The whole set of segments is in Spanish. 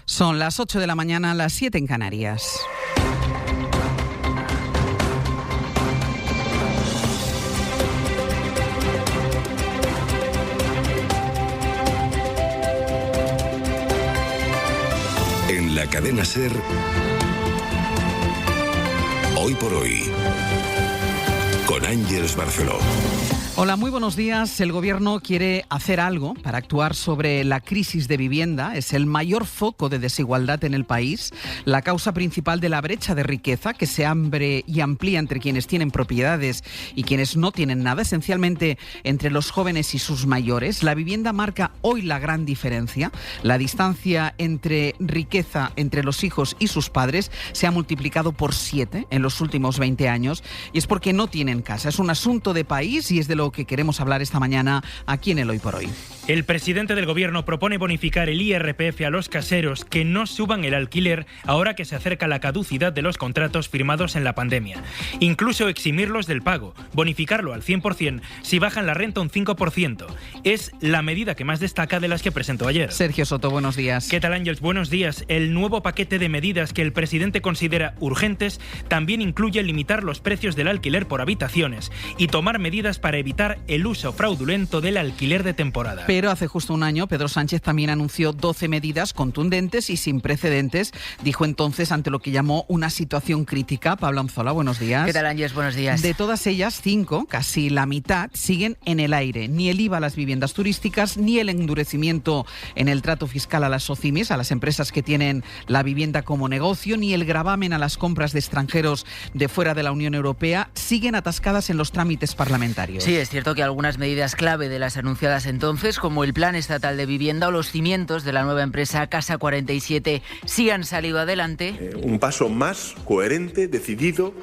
Son las 8 de la mañana, las 7 en Canarias. En la cadena SER, Hoy por Hoy, con Ángeles Barceló. Hola, muy buenos días. El Gobierno quiere hacer algo para actuar sobre la crisis de vivienda. Es el mayor foco de desigualdad en el país, la causa principal de la brecha de riqueza que se abre y amplía entre quienes tienen propiedades y quienes no tienen nada, esencialmente entre los jóvenes y sus mayores. La vivienda marca hoy la gran diferencia. La distancia entre riqueza entre los hijos y sus padres se ha multiplicado por 7 en los últimos 20 años y es porque no tienen casa. Es un asunto de país y es de lo que queremos hablar esta mañana aquí en el Hoy por Hoy. El presidente del Gobierno propone bonificar el IRPF a los caseros que no suban el alquiler ahora que se acerca la caducidad de los contratos firmados en la pandemia. Incluso eximirlos del pago, bonificarlo al 100% si bajan la renta un 5%. Es la medida que más destaca de las que presentó ayer. Sergio Soto, buenos días. ¿Qué tal, Ángeles? Buenos días. El nuevo paquete de medidas que el presidente considera urgentes también incluye limitar los precios del alquiler por habitaciones y tomar medidas para evitar el uso fraudulento del alquiler de temporada. Pero hace justo un año, Pedro Sánchez también anunció 12 medidas contundentes y sin precedentes. Dijo entonces ante lo que llamó una situación crítica. Pablo Anzola, buenos días. ¿Qué tal, Ángeles? Buenos días. De todas ellas, 5, casi la mitad, siguen en el aire. Ni el IVA a las viviendas turísticas, ni el endurecimiento en el trato fiscal a las SOCIMIs, a las empresas que tienen la vivienda como negocio, ni el gravamen a las compras de extranjeros de fuera de la Unión Europea, siguen atascadas en los trámites parlamentarios. Sí, es cierto que algunas medidas clave de las anunciadas entonces, como el Plan Estatal de Vivienda o los cimientos de la nueva empresa Casa 47, sí han salido adelante. Un paso más coherente, decidido,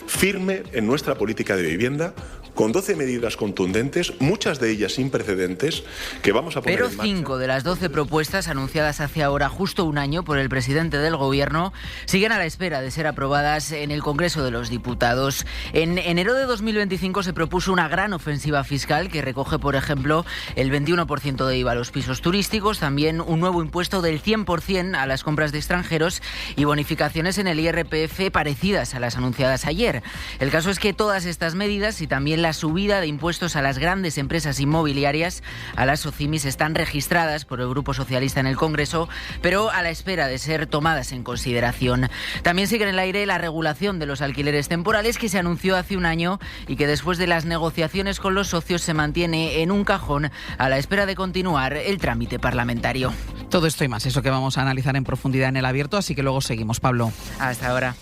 firme en nuestra política de vivienda, con 12 medidas contundentes, muchas de ellas sin precedentes, que vamos a poner en marcha. Pero 5 de las 12 propuestas anunciadas hace ahora justo un año por el presidente del Gobierno siguen a la espera de ser aprobadas en el Congreso de los Diputados. En enero de 2025 se propuso una gran ofensiva fiscal que recoge, por ejemplo, el 21% de IVA a los pisos turísticos, también un nuevo impuesto del 100% a las compras de extranjeros y bonificaciones en el IRPF parecidas a las anunciadas ayer. El caso es que todas estas medidas y también la subida de impuestos a las grandes empresas inmobiliarias, a las SOCIMIs, están registradas por el Grupo Socialista en el Congreso, pero a la espera de ser tomadas en consideración. También sigue en el aire la regulación de los alquileres temporales que se anunció hace un año y que después de las negociaciones con los socios se mantiene en un cajón a la espera de continuar el trámite parlamentario. Todo esto y más, eso que vamos a analizar en profundidad en el abierto, así que luego seguimos, Pablo. Hasta ahora.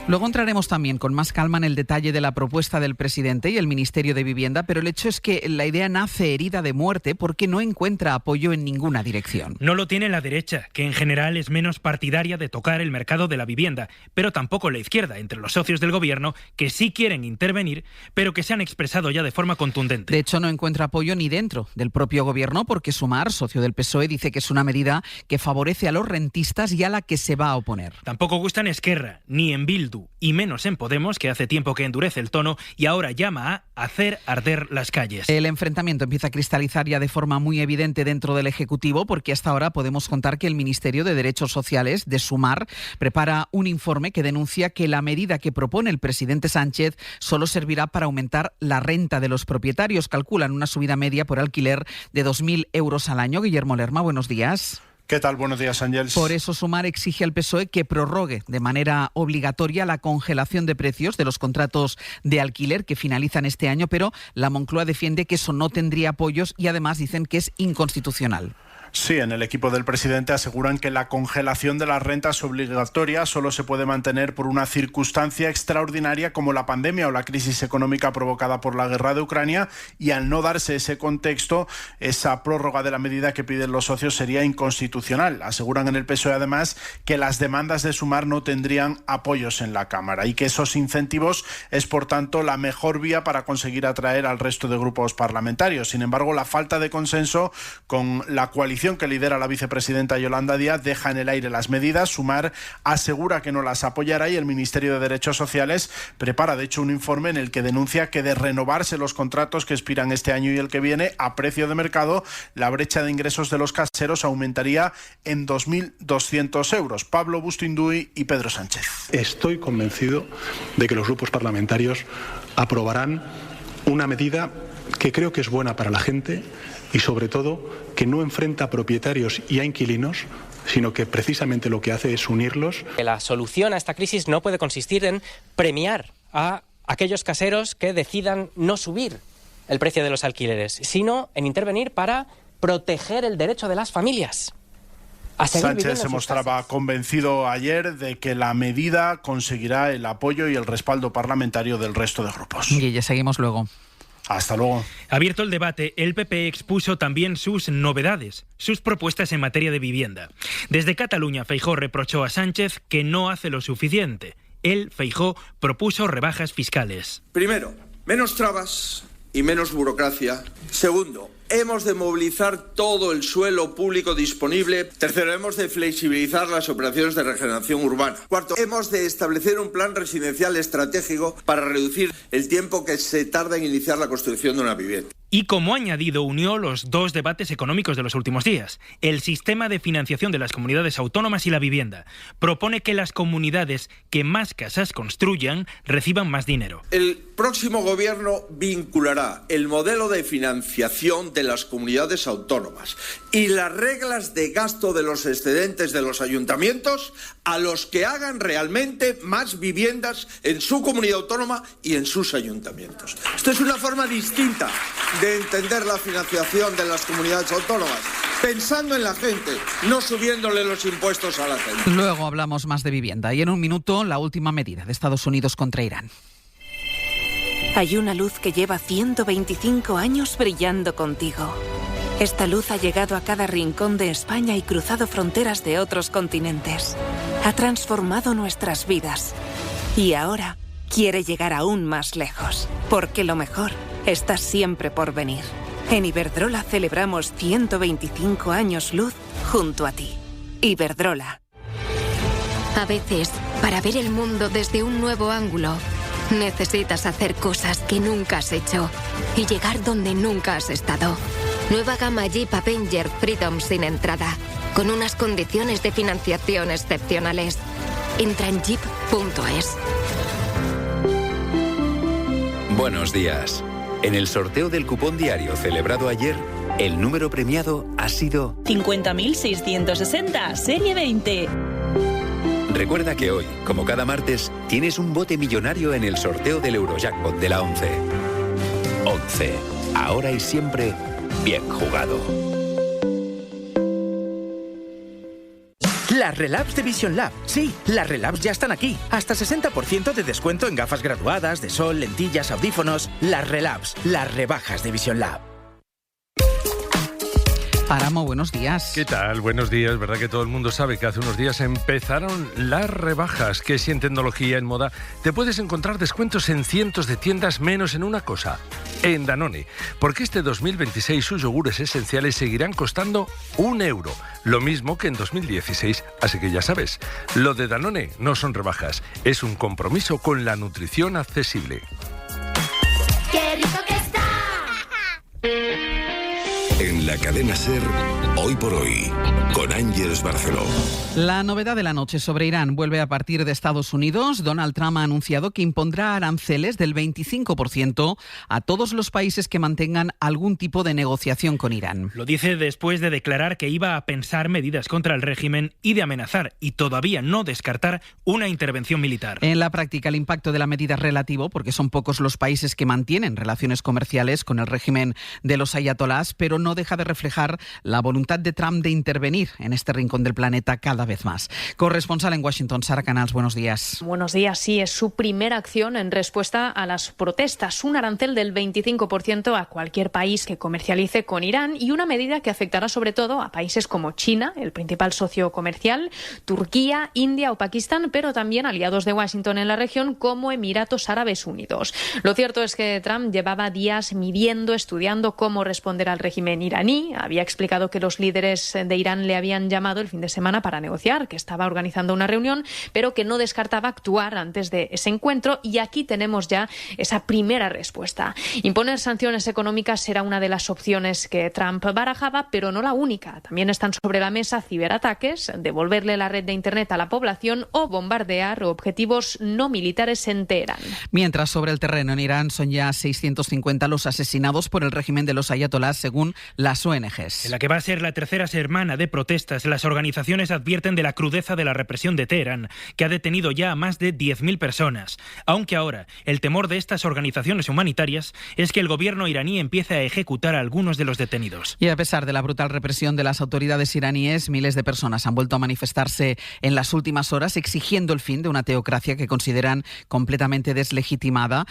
Luego entraremos también con más calma en el detalle de la propuesta del presidente y el Ministerio de Vivienda, pero el hecho es que la idea nace herida de muerte porque no encuentra apoyo en ninguna dirección. No lo tiene la derecha, que en general es menos partidaria de tocar el mercado de la vivienda, pero tampoco la izquierda, entre los socios del Gobierno, que sí quieren intervenir, pero que se han expresado ya de forma contundente. De hecho, no encuentra apoyo ni dentro del propio Gobierno porque Sumar, socio del PSOE, dice que es una medida que favorece a los rentistas y a la que se va a oponer. Tampoco gusta en Esquerra, ni en Bildu, y menos en Podemos, que hace tiempo que endurece el tono y ahora llama a hacer arder las calles. El enfrentamiento empieza a cristalizar ya de forma muy evidente dentro del Ejecutivo porque hasta ahora podemos contar que el Ministerio de Derechos Sociales, de Sumar, prepara un informe que denuncia que la medida que propone el presidente Sánchez solo servirá para aumentar la renta de los propietarios. Calculan una subida media por alquiler de 2.000 euros al año. Guillermo Lerma, buenos días. ¿Qué tal? Buenos días, Ángeles. Por eso Sumar exige al PSOE que prorrogue de manera obligatoria la congelación de precios de los contratos de alquiler que finalizan este año, pero la Moncloa defiende que eso no tendría apoyos y además dicen que es inconstitucional. Sí, en el equipo del presidente aseguran que la congelación de las rentas obligatoria solo se puede mantener por una circunstancia extraordinaria como la pandemia o la crisis económica provocada por la guerra de Ucrania, y al no darse ese contexto, esa prórroga de la medida que piden los socios sería inconstitucional. Aseguran en el PSOE además que las demandas de Sumar no tendrían apoyos en la Cámara y que esos incentivos es por tanto la mejor vía para conseguir atraer al resto de grupos parlamentarios. Sin embargo, la falta de consenso con la coalición coalición que lidera la vicepresidenta Yolanda Díaz deja en el aire las medidas. Sumar asegura que no las apoyará y el Ministerio de Derechos Sociales prepara, de hecho, un informe en el que denuncia que de renovarse los contratos que expiran este año y el que viene a precio de mercado, la brecha de ingresos de los caseros aumentaría en 2.200 euros. Pablo Bustinduy y Pedro Sánchez. Estoy convencido de que los grupos parlamentarios aprobarán una medida que creo que es buena para la gente y, sobre todo, que no enfrenta a propietarios y a inquilinos, sino que precisamente lo que hace es unirlos. La solución a esta crisis no puede consistir en premiar a aquellos caseros que decidan no subir el precio de los alquileres, sino en intervenir para proteger el derecho de las familias. Sánchez se mostraba convencido ayer de que la medida conseguirá el apoyo y el respaldo parlamentario del resto de grupos. Guille, seguimos luego. Hasta luego. Abierto el debate, el PP expuso también sus novedades, sus propuestas en materia de vivienda. Desde Cataluña, Feijóo reprochó a Sánchez que no hace lo suficiente. Él, Feijóo, propuso rebajas fiscales. Primero, menos trabas y menos burocracia. Segundo, hemos de movilizar todo el suelo público disponible. Tercero, hemos de flexibilizar las operaciones de regeneración urbana. Cuarto, hemos de establecer un plan residencial estratégico para reducir el tiempo que se tarda en iniciar la construcción de una vivienda. Y como añadido, unió los dos debates económicos de los últimos días: el sistema de financiación de las comunidades autónomas y la vivienda. Propone que las comunidades que más casas construyan reciban más dinero. El próximo gobierno vinculará el modelo de financiación de las comunidades autónomas y las reglas de gasto de los excedentes de los ayuntamientos a los que hagan realmente más viviendas en su comunidad autónoma y en sus ayuntamientos. Esto es una forma distinta de entender la financiación de las comunidades autónomas, pensando en la gente, no subiéndole los impuestos a la gente. Luego hablamos más de vivienda y en un minuto la última medida de Estados Unidos contra Irán. Hay una luz que lleva 125 años brillando contigo. Esta luz ha llegado a cada rincón de España y cruzado fronteras de otros continentes. Ha transformado nuestras vidas. Y ahora quiere llegar aún más lejos, porque lo mejor está siempre por venir. En Iberdrola celebramos 125 años luz junto a ti. Iberdrola. A veces, para ver el mundo desde un nuevo ángulo, necesitas hacer cosas que nunca has hecho y llegar donde nunca has estado. Nueva gama Jeep Avenger Freedom sin entrada, con unas condiciones de financiación excepcionales. Entra en jeep.es. Buenos días. En el sorteo del cupón diario celebrado ayer, el número premiado ha sido 50.660, serie 20. Recuerda que hoy, como cada martes, tienes un bote millonario en el sorteo del Eurojackpot de la 11. 11. Ahora y siempre, bien jugado. Las Relabs de Vision Lab. Sí, las Relabs ya están aquí. Hasta 60% de descuento en gafas graduadas, de sol, lentillas, audífonos. Las Relabs, las rebajas de Vision Lab. Páramo, buenos días. ¿Qué tal? Buenos días. ¿Verdad que todo el mundo sabe que hace unos días empezaron las rebajas? Que si en tecnología, en moda, te puedes encontrar descuentos en cientos de tiendas, menos en una cosa, en Danone. Porque este 2026 sus yogures esenciales seguirán costando €1. Lo mismo que en 2016. Así que ya sabes, lo de Danone no son rebajas, es un compromiso con la nutrición accesible. ¡Qué rico que está! En la cadena SER, Hoy por Hoy, con Ángeles Barceló. La novedad de la noche sobre Irán vuelve a partir de Estados Unidos. Donald Trump ha anunciado que impondrá aranceles del 25% a todos los países que mantengan algún tipo de negociación con Irán. Lo dice después de declarar que iba a pensar medidas contra el régimen y de amenazar y todavía no descartar una intervención militar. En la práctica, el impacto de la medida es relativo porque son pocos los países que mantienen relaciones comerciales con el régimen de los ayatolás, pero no deja de reflejar la voluntad de Trump de intervenir en este rincón del planeta cada vez más. Corresponsal en Washington, Sara Canals, buenos días. Buenos días, sí, es su primera acción en respuesta a las protestas. Un arancel del 25% a cualquier país que comercialice con Irán y una medida que afectará sobre todo a países como China, el principal socio comercial, Turquía, India o Pakistán, pero también aliados de Washington en la región como Emiratos Árabes Unidos. Lo cierto es que Trump llevaba días midiendo, estudiando cómo responder al régimen iraní. Había explicado que los Los líderes de Irán le habían llamado el fin de semana para negociar, que estaba organizando una reunión, pero que no descartaba actuar antes de ese encuentro, y aquí tenemos ya esa primera respuesta. Imponer sanciones económicas será una de las opciones que Trump barajaba, pero no la única. También están sobre la mesa ciberataques, devolverle la red de Internet a la población o bombardear objetivos no militares en Teherán. Mientras, sobre el terreno en Irán son ya 650 los asesinados por el régimen de los ayatolás, según las ONGs. En la que va a ser la tercera semana de protestas, las organizaciones advierten de la crudeza de la represión de Teherán, que ha detenido ya a más de 10.000 personas. Aunque ahora el temor de estas organizaciones humanitarias es que el gobierno iraní empiece a ejecutar a algunos de los detenidos. Y a pesar de la brutal represión de las autoridades iraníes, miles de personas han vuelto a manifestarse en las últimas horas exigiendo el fin de una teocracia que consideran completamente deslegitimada.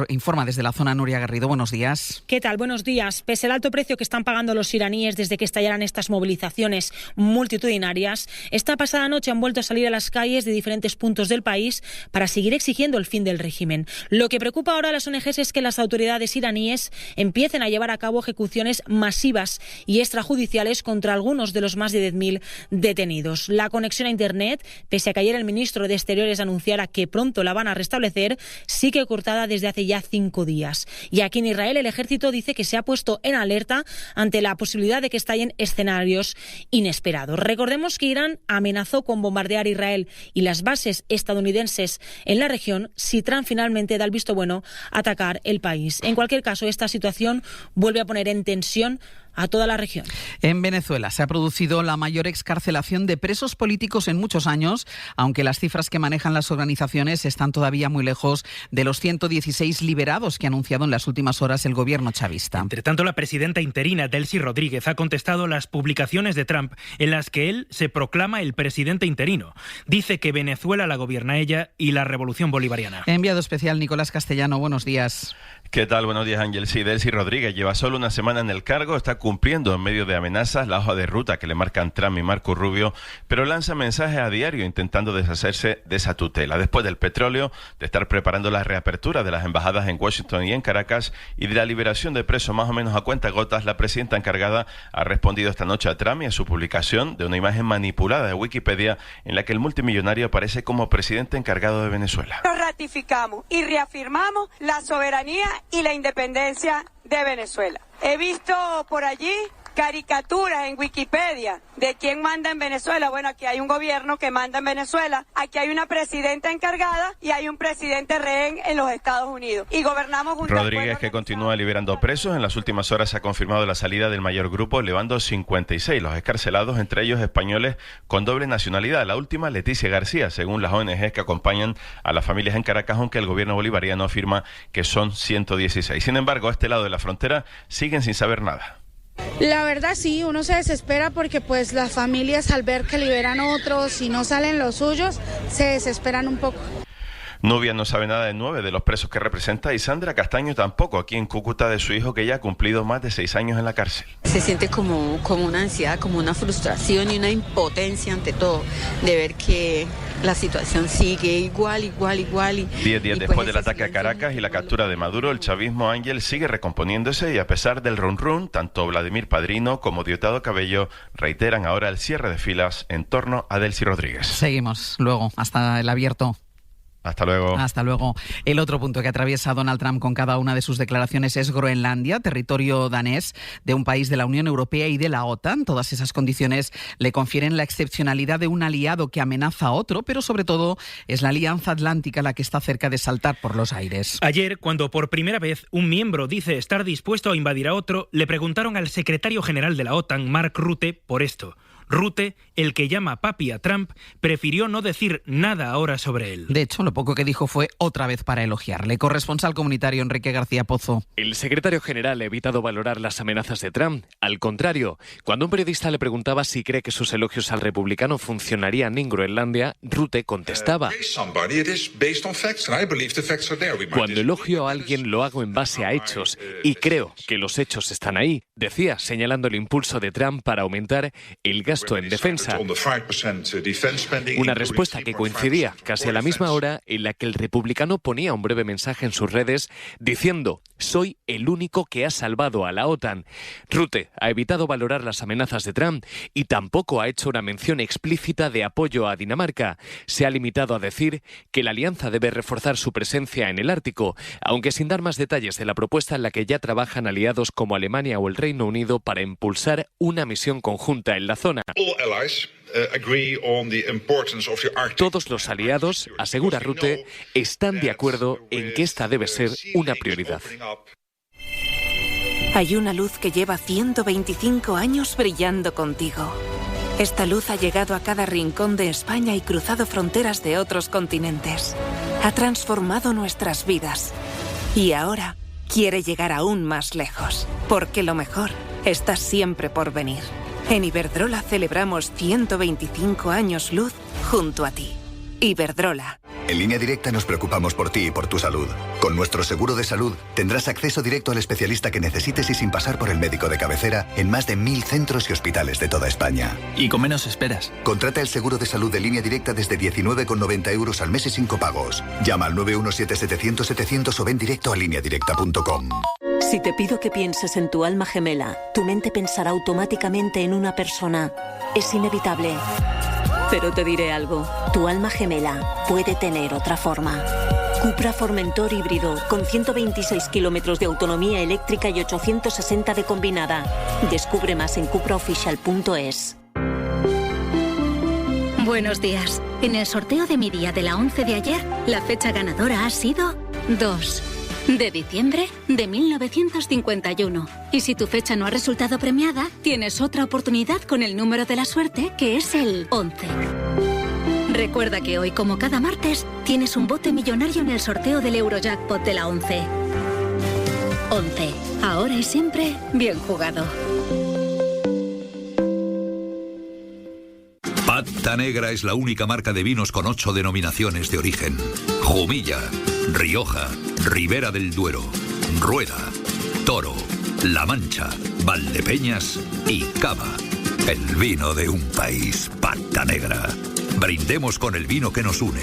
Informa desde la zona Nuria Garrido. Buenos días. ¿Qué tal? Buenos días. Pese al alto precio que están pagando los iraníes desde que estallaran estas movilizaciones multitudinarias, esta pasada noche han vuelto a salir a las calles de diferentes puntos del país para seguir exigiendo el fin del régimen. Lo que preocupa ahora a las ONGs es que las autoridades iraníes empiecen a llevar a cabo ejecuciones masivas y extrajudiciales contra algunos de los más de 10.000 detenidos. La conexión a Internet, pese a que ayer el ministro de Exteriores anunciara que pronto la van a restablecer, sigue cortada desde hace ya 5 días. Y aquí en Israel el ejército dice que se ha puesto en alerta ante la posibilidad de que estallen escenarios inesperados. Recordemos que Irán amenazó con bombardear Israel y las bases estadounidenses en la región si Trump finalmente da el visto bueno a atacar el país. En cualquier caso, esta situación vuelve a poner en tensión a toda la región. En Venezuela se ha producido la mayor excarcelación de presos políticos en muchos años, aunque las cifras que manejan las organizaciones están todavía muy lejos de los 116 liberados que ha anunciado en las últimas horas el gobierno chavista. Entre tanto, la presidenta interina, Delcy Rodríguez, ha contestado las publicaciones de Trump en las que él se proclama el presidente interino. Dice que Venezuela la gobierna ella y la revolución bolivariana. Enviado especial Nicolás Castellano, buenos días. ¿Qué tal? Buenos días, Ángel. Sí, Delcy Rodríguez lleva solo una semana en el cargo, está cumpliendo en medio de amenazas la hoja de ruta que le marcan Trump y Marco Rubio, pero lanza mensajes a diario intentando deshacerse de esa tutela. Después del petróleo, de estar preparando la reapertura de las embajadas en Washington y en Caracas y de la liberación de presos más o menos a cuentagotas, la presidenta encargada ha respondido esta noche a Trump y a su publicación de una imagen manipulada de Wikipedia en la que el multimillonario aparece como presidente encargado de Venezuela. Nos ratificamos y reafirmamos la soberanía y la independencia de Venezuela. He visto por allí caricaturas en Wikipedia de quién manda en Venezuela. Bueno, aquí hay un gobierno que manda en Venezuela, aquí hay una presidenta encargada y hay un presidente rehén en los Estados Unidos. Y gobernamos junto Rodríguez, que continúa liberando presos. En las últimas horas se ha confirmado la salida del mayor grupo, elevando 56 los excarcelados, entre ellos españoles con doble nacionalidad. La última, Leticia García, según las ONGs que acompañan a las familias en Caracas, aunque el gobierno bolivariano afirma que son 116. Sin embargo, a este lado de la frontera siguen sin saber nada. La verdad sí, uno se desespera porque pues las familias al ver que liberan otros y no salen los suyos, se desesperan un poco. Nubia no sabe nada de 9 de los presos que representa y Sandra Castaño tampoco, aquí en Cúcuta, de su hijo que ya ha cumplido más de 6 años en la cárcel. Se siente como una ansiedad, como una frustración y una impotencia ante todo, de ver que la situación sigue igual. 10 días después del ataque a Caracas y la captura de Maduro, el chavismo, Ángel, sigue recomponiéndose y a pesar del run, tanto Vladimir Padrino como Diosdado Cabello reiteran ahora el cierre de filas en torno a Delcy Rodríguez. Seguimos luego, hasta el abierto. Hasta luego. Hasta luego. El otro punto que atraviesa Donald Trump con cada una de sus declaraciones es Groenlandia, territorio danés de un país de la Unión Europea y de la OTAN. Todas esas condiciones le confieren la excepcionalidad de un aliado que amenaza a otro, pero sobre todo es la Alianza Atlántica la que está cerca de saltar por los aires. Ayer, cuando por primera vez un miembro dice estar dispuesto a invadir a otro, le preguntaron al secretario general de la OTAN, Mark Rutte, por esto. Rutte, el que llama papi a Trump, prefirió no decir nada ahora sobre él. De hecho, lo poco que dijo fue otra vez para elogiarle. Corresponsal comunitario Enrique García Pozo. El secretario general ha evitado valorar las amenazas de Trump. Al contrario, cuando un periodista le preguntaba si cree que sus elogios al republicano funcionarían en Groenlandia, Rutte contestaba: cuando elogio a alguien lo hago en base a hechos y creo que los hechos están ahí, decía, señalando el impulso de Trump para aumentar el gasto gesto en defensa. Una respuesta que coincidía casi a la misma hora en la que el republicano ponía un breve mensaje en sus redes diciendo: soy el único que ha salvado a la OTAN. Rutte ha evitado valorar las amenazas de Trump y tampoco ha hecho una mención explícita de apoyo a Dinamarca. Se ha limitado a decir que la alianza debe reforzar su presencia en el Ártico, aunque sin dar más detalles de la propuesta en la que ya trabajan aliados como Alemania o el Reino Unido para impulsar una misión conjunta en la zona. Todos los aliados, asegura Rutte, están de acuerdo en que esta debe ser una prioridad. Hay una luz que lleva 125 años brillando contigo. Esta luz ha llegado a cada rincón de España y cruzado fronteras de otros continentes. Ha transformado nuestras vidas. Y ahora quiere llegar aún más lejos, porque lo mejor está siempre por venir. En Iberdrola celebramos 125 años luz junto a ti. Iberdrola. En Línea Directa nos preocupamos por ti y por tu salud. Con nuestro seguro de salud tendrás acceso directo al especialista que necesites y sin pasar por el médico de cabecera en más de 1000 centros y hospitales de toda España. Y con menos esperas. Contrata el seguro de salud de Línea Directa desde 19,90 € al mes y sin copagos. Llama al 917-700-700 o ven directo a lineadirecta.com. Si te pido que pienses en tu alma gemela, tu mente pensará automáticamente en una persona. Es inevitable. Pero te diré algo, tu alma gemela puede tener otra forma. Cupra Formentor híbrido, con 126 kilómetros de autonomía eléctrica y 860 de combinada. Descubre más en cupraofficial.es. Buenos días. En el sorteo de mi día de la 11 de ayer, la fecha ganadora ha sido 2 de diciembre de 1951. Y si tu fecha no ha resultado premiada, tienes otra oportunidad con el número de la suerte, que es el 11. Recuerda que hoy, como cada martes, tienes un bote millonario en el sorteo del Eurojackpot de la 11. 11. Ahora y siempre, bien jugado. Pata Negra es la única marca de vinos con 8 denominaciones de origen. Jumilla, Rioja, Ribera del Duero, Rueda, Toro, La Mancha, Valdepeñas y Cava. El vino de un país, Pata Negra. Brindemos con el vino que nos une.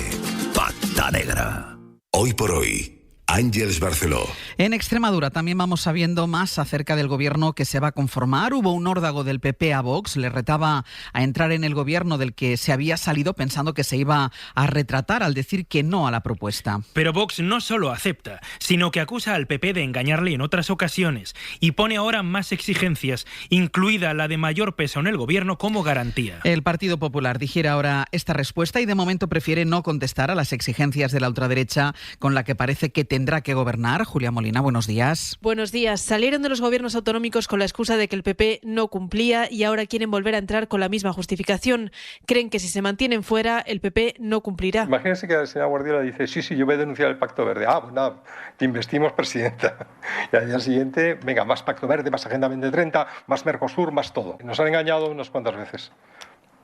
Pata Negra. Hoy por hoy, Ángeles Barceló. En Extremadura también vamos sabiendo más acerca del gobierno que se va a conformar. Hubo un órdago del PP a Vox, le retaba a entrar en el gobierno del que se había salido pensando que se iba a retratar al decir que no a la propuesta. Pero Vox no solo acepta, sino que acusa al PP de engañarle en otras ocasiones y pone ahora más exigencias, incluida la de mayor peso en el gobierno como garantía. El Partido Popular digiere ahora esta respuesta y de momento prefiere no contestar a las exigencias de la ultraderecha con la que parece que tendrá que gobernar. Julia Molina, buenos días. Buenos días. Salieron de los gobiernos autonómicos con la excusa de que el PP no cumplía y ahora quieren volver a entrar con la misma justificación. Creen que si se mantienen fuera, el PP no cumplirá. Imagínense que la señora Guardiola dice, sí, yo voy a denunciar el Pacto Verde. Pues nada, te investimos presidenta. Y al día siguiente, venga, más Pacto Verde, más Agenda 2030, más Mercosur, más todo. Nos han engañado unas cuantas veces.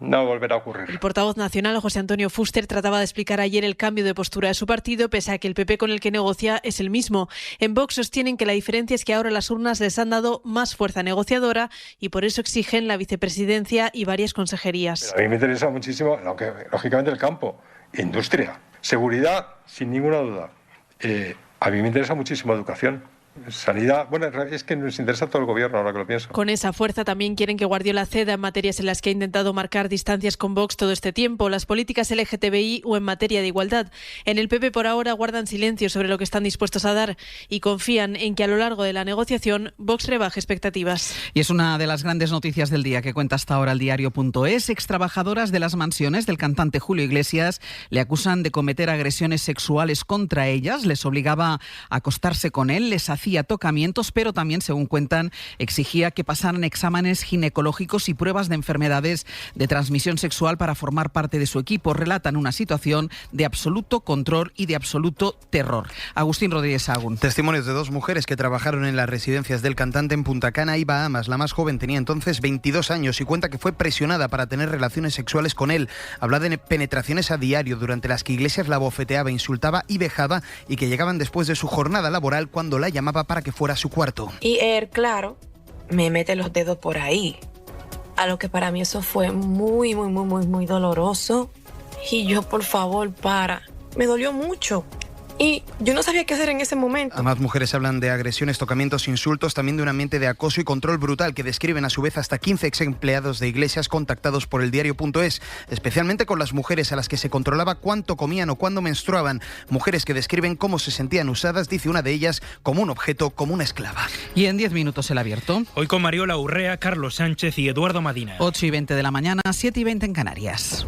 No volverá a ocurrir. El portavoz nacional, José Antonio Fuster, trataba de explicar ayer el cambio de postura de su partido, pese a que el PP con el que negocia es el mismo. En Vox sostienen que la diferencia es que ahora las urnas les han dado más fuerza negociadora y por eso exigen la vicepresidencia y varias consejerías. Pero a mí me interesa muchísimo, lógicamente, el campo. Industria, seguridad, sin ninguna duda. A mí me interesa muchísimo educación. Sanidad, bueno, es que nos interesa todo el gobierno ahora que lo pienso. Con esa fuerza también quieren que Guardiola ceda en materias en las que ha intentado marcar distancias con Vox todo este tiempo, las políticas LGTBI o en materia de igualdad. En el PP por ahora guardan silencio sobre lo que están dispuestos a dar y confían en que a lo largo de la negociación Vox rebaje expectativas. Y es una de las grandes noticias del día que cuenta hasta ahora el diario.es. Extrabajadoras de las mansiones del cantante Julio Iglesias le acusan de cometer agresiones sexuales contra ellas, les obligaba a acostarse con él, les hacía tocamientos, pero también, según cuentan, exigía que pasaran exámenes ginecológicos y pruebas de enfermedades de transmisión sexual para formar parte de su equipo. Relatan una situación de absoluto control y de absoluto terror. Agustín Rodríguez Sagún. Testimonios de dos mujeres que trabajaron en las residencias del cantante en Punta Cana y Bahamas. La más joven tenía entonces 22 años y cuenta que fue presionada para tener relaciones sexuales con él. Habla de penetraciones a diario durante las que Iglesias la bofeteaba, insultaba y vejaba y que llegaban después de su jornada laboral cuando la llamaba para que fuera a su cuarto. Y él, claro, me mete los dedos por ahí, a lo que para mí eso fue muy, muy, muy, muy, muy doloroso. Y yo, por favor, me dolió mucho. Y yo no sabía qué hacer en ese momento. Además, mujeres hablan de agresiones, tocamientos, insultos, también de un ambiente de acoso y control brutal que describen a su vez hasta 15 ex empleados de iglesias contactados por el diario.es, especialmente con las mujeres a las que se controlaba cuánto comían o cuándo menstruaban. Mujeres que describen cómo se sentían usadas, dice una de ellas, como un objeto, como una esclava. Y en 10 minutos el abierto. Hoy con Mariola Urrea, Carlos Sánchez y Eduardo Madina. 8:20 de la mañana, 7:20 en Canarias.